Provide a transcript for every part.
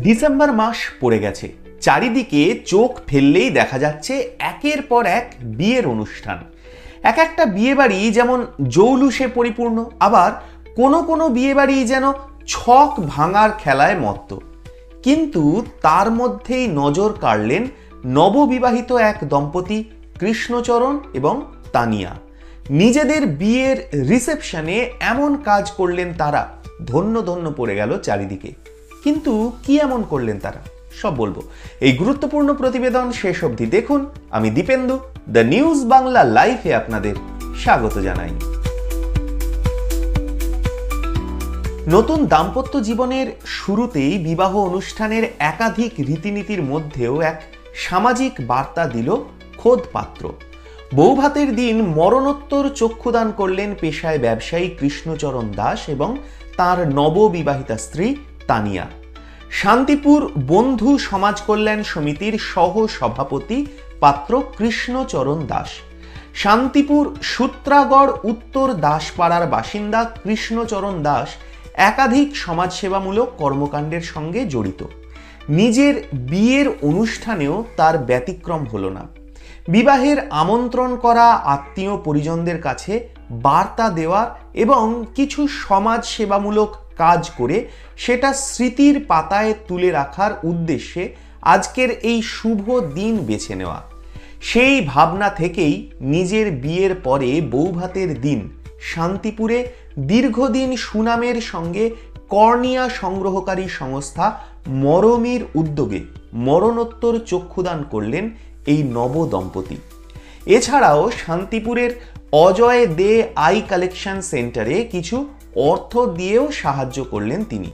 December মাস পড়ে গেছে, চারিদিকে চোখ ফেললেই দেখা যাচ্ছে একের পর এক বিয়ের অনুষ্ঠান। এক একটা বিয়ে বাড়ি যেমন জৌলুসে পরিপূর্ণ, আবার কোনো কোনো বিয়ে বাড়ি যেন ছক ভাঙার খেলায় মত্ত। কিন্তু তার মধ্যেই নজর কাড়লেন নববিবাহিত এক দম্পতি কৃষ্ণচরণ এবং তানিয়া। নিজেদের বিয়ের রিসেপশনে এমন কাজ করলেন তারা, ধন্য ধন্য পড়ে গেল চারিদিকে। কিন্তু কি এমন করলেন তারা, সব বলবো এই গুরুত্বপূর্ণ প্রতিবেদন শেষ অবধি দেখুন। আমি দীপেন্দু, দ্য নিউজ বাংলা লাইভে আপনাদের স্বাগত জানাই। নতুন দাম্পত্য জীবনের শুরুতেই বিবাহ অনুষ্ঠানের একাধিক রীতিনীতির মধ্যেও এক সামাজিক বার্তা দিল খোদ পাত্র। বৌভাতের দিন মরণোত্তর চক্ষুদান করলেন পেশায় ব্যবসায়ী কৃষ্ণচরণ দাস এবং তার নববিবাহিতা স্ত্রী তানিয়া। শান্তিপুর বন্ধু সমাজ কল্যাণ সমিতির সহ সভাপতি পাত্র কৃষ্ণচরণ দাস, শান্তিপুর সূত্রাগড় উত্তর দাসপাড়ার বাসিন্দা কৃষ্ণচরণ দাস একাধিক সমাজসেবামূলক কর্মকাণ্ডের সঙ্গে জড়িত। নিজের বিয়ের অনুষ্ঠানেও তার ব্যতিক্রম হলো না। বিবাহের আমন্ত্রণ করা আত্মীয় পরিজনদের কাছে বার্তা দেওয়া এবং কিছু সমাজ সেবামূলক কাজ করে সেটা স্মৃতির পাতায় তুলে রাখার উদ্দেশ্যে আজকের এই শুভ দিন বেছে নেওয়া। সেই ভাবনা থেকেই নিজের বিয়ের পরে বৌভাতের দিন শান্তিপুরে দীর্ঘদিন সুনামের সঙ্গে কর্নিয়া সংগ্রহকারী সংস্থা মরমির উদ্যোগে মরণোত্তর চক্ষুদান করলেন এই নব দম্পতি। এছাড়াও শান্তিপুরের অজয় দে আই কালেকশন সেন্টারে কিছু অর্থ দিয়েও সাহায্য করলেন তিনি।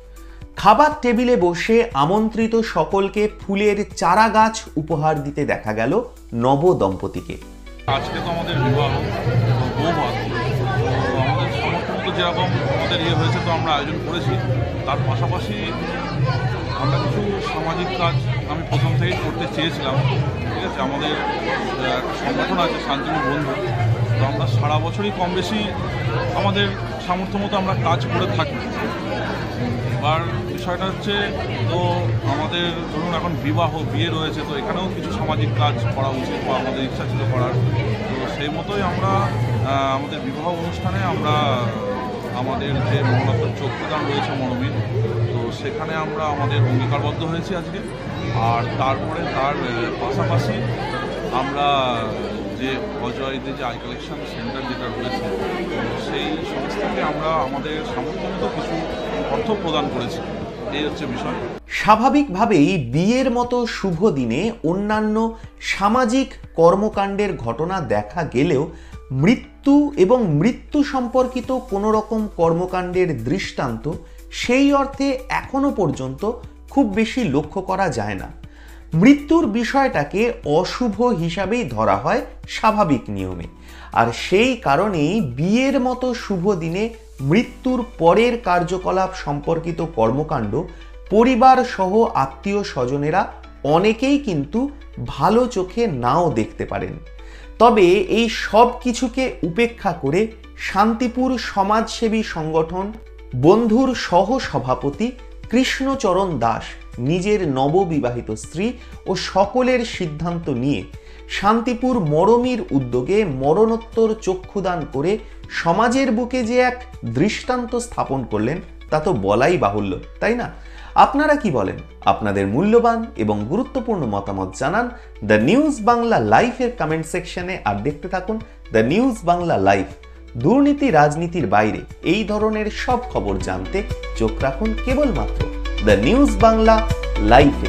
খাবার টেবিলে বসে আমন্ত্রিত সকলকে ফুলের চারা গাছ উপহার দিতে দেখা গেল নব দম্পতিকে। আজকে তো আমাদের বিবাহ বৌভাত, আমাদের সমর্থন যেরকম আমাদের হয়েছে, তো আমরা আয়োজন করেছি। তার পাশাপাশি আমরা কিছু সামাজিক কাজ আমি প্রথম থেকেই করতে চেয়েছিলাম। ঠিক আছে, আমাদের একটা সংগঠন আছে শান্তিপুর বন্ধু, তো আমরা সারা বছরই কম বেশি আমাদের সামর্থ্য মতো আমরা কাজ করে থাকি। আর বিষয়টা হচ্ছে, তো আমাদের ধরুন এখন বিয়ে রয়েছে, তো এখানেও কিছু সামাজিক কাজ করা উচিত বা আমাদের ইচ্ছা ছিল করার। তো সেই মতোই আমরা আমাদের বিবাহ অনুষ্ঠানে আমরা আমাদের যে মরণোত্তর চক্ষুদান রয়েছে মরমির, তো সেখানে আমরা আমাদের অঙ্গীকারবদ্ধ হয়েছি আজকে। আর তারপরে তার পাশাপাশি আমরা যে অজয়দের যে আই কালেকশন সেন্টার যেটা রয়েছে, সেই সংস্থাকে আমরা আমাদের সামর্থ্য মতো কিছু অর্থ প্রদান করেছি। এই হচ্ছে বিষয়। স্বাভাবিকভাবেই বিয়ের মতো শুভ দিনে অন্যান্য সামাজিক কর্মকাণ্ডের ঘটনা দেখা গেলেও মৃত্যু এবং মৃত্যু সম্পর্কিত কোনো রকম কর্মকাণ্ডের দৃষ্টান্ত সেই অর্থে এখনো পর্যন্ত খুব বেশি লক্ষ্য করা যায় না। মৃত্যুর বিষয়টাকে অশুভ হিসাবেই ধরা হয় স্বাভাবিক নিয়মে, আর সেই কারণেই বিয়ের মতো শুভ দিনে মৃত্যুর পরের কার্যকলাপ সম্পর্কিত কর্মকাণ্ড পরিবার সহ আত্মীয় স্বজনেরা অনেকেই কিন্তু ভালো চোখে নাও দেখতে পারেন। তবে এই সব কিছুকে উপেক্ষা করে শান্তিপুর সমাজসেবী সংগঠন বন্ধুর সহ সভাপতি কৃষ্ণচরণ দাস নিজের নববিবাহিত স্ত্রী ও সকলের সিদ্ধান্ত নিয়ে শান্তিপুর মরমির উদ্যোগে মরণোত্তর চক্ষুদান করে সমাজের বুকে যে এক দৃষ্টান্ত স্থাপন করলেন তা তো বলাই বাহুল্য, তাই না? আপনারা কি বলেন? আপনাদের মূল্যবান এবং গুরুত্বপূর্ণ মতামত জানান দ্য নিউজ বাংলা লাইভের কমেন্ট সেকশনে। আর দেখতে থাকুন দ্য নিউজ বাংলা লাইভ। দুর্নীতি রাজনীতির বাইরে এই ধরনের সব খবর জানতে চোখ রাখুন কেবলমাত্র দ্য নিউজ বাংলা লাইভে।